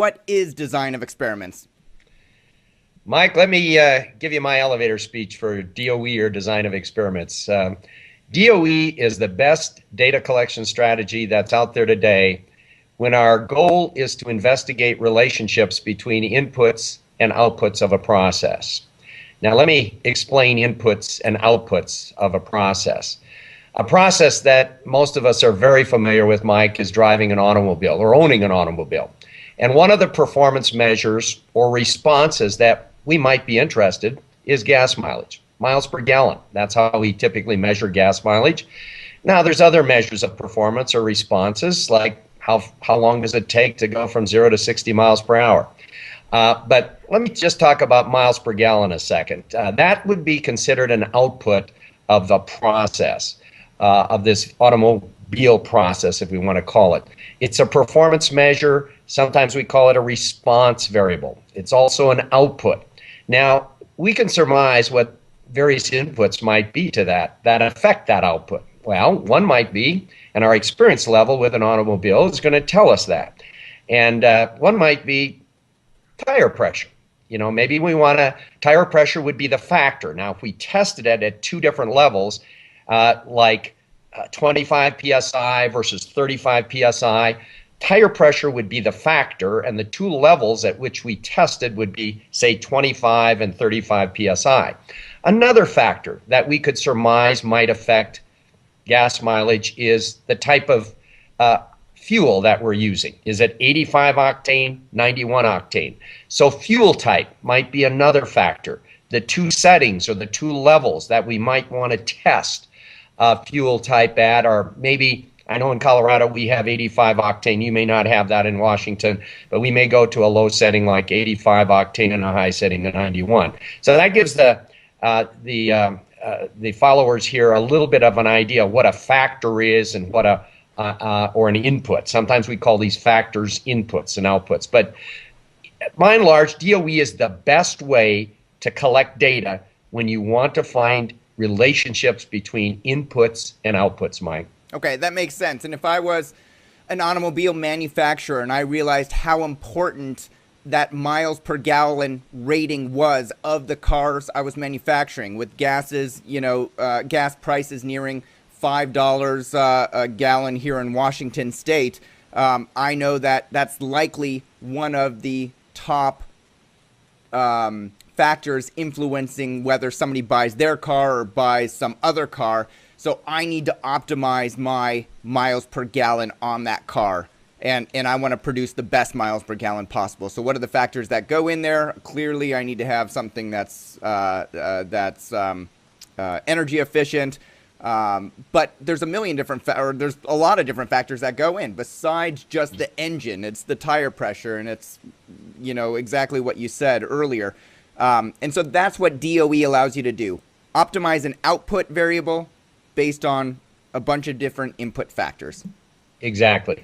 what is design of experiments? Mike, let me give you my elevator speech for DOE, or design of experiments. DOE is the best data collection strategy that's out there today when our goal is to investigate relationships between inputs and outputs of a process. Now, let me explain inputs and outputs of a process. A process that most of us are very familiar with, Mike, is driving an automobile or owning an automobile. And one of the performance measures or responses that we might be interested is gas mileage, miles per gallon. That's how we typically measure gas mileage. Now, there's other measures of performance or responses, like how long does it take to go from 0 to 60 miles per hour. But let me just talk about miles per gallon a second. That would be considered an output of the process, of this automobile process, if we want to call it. It's a performance measure. Sometimes we call it a response variable. It's also an output. Now, we can surmise what various inputs might be to that affect that output. Well, one might be, and our experience level with an automobile is going to tell us that. And one might be tire pressure. You know, maybe we want to, tire pressure would be the factor. Now, if we tested it at two different levels, like 25 psi versus 35 psi, tire pressure would be the factor, and the two levels at which we tested would be, say, 25 and 35 psi. Another factor that we could surmise might affect gas mileage is the type of fuel that we're using. Is it 85 octane, 91 octane? So fuel type might be another factor. The two settings or the two levels that we might want to test fuel type at, or maybe, I know in Colorado we have 85 octane. You may not have that in Washington, but we may go to a low setting like 85 octane and a high setting of 91. So that gives the followers here a little bit of an idea what a factor is and what or an input. Sometimes we call these factors inputs and outputs. But by and large, DOE is the best way to collect data when you want to find relationships between inputs and outputs, Mike. Okay, that makes sense. And if I was an automobile manufacturer and I realized how important that miles per gallon rating was of the cars I was manufacturing, with gases, gas prices nearing $5 a gallon here in Washington State, I know that that's likely one of the top factors influencing whether somebody buys their car or buys some other car. So I need to optimize my miles per gallon on that car. And I want to produce the best miles per gallon possible. So what are the factors that go in there? Clearly, I need to have something that's energy efficient. But there's a million different, there's a lot of different factors that go in besides just the engine. It's the tire pressure, and it's, exactly what you said earlier. And so that's what DOE allows you to do. Optimize an output variable based on a bunch of different input factors. Exactly.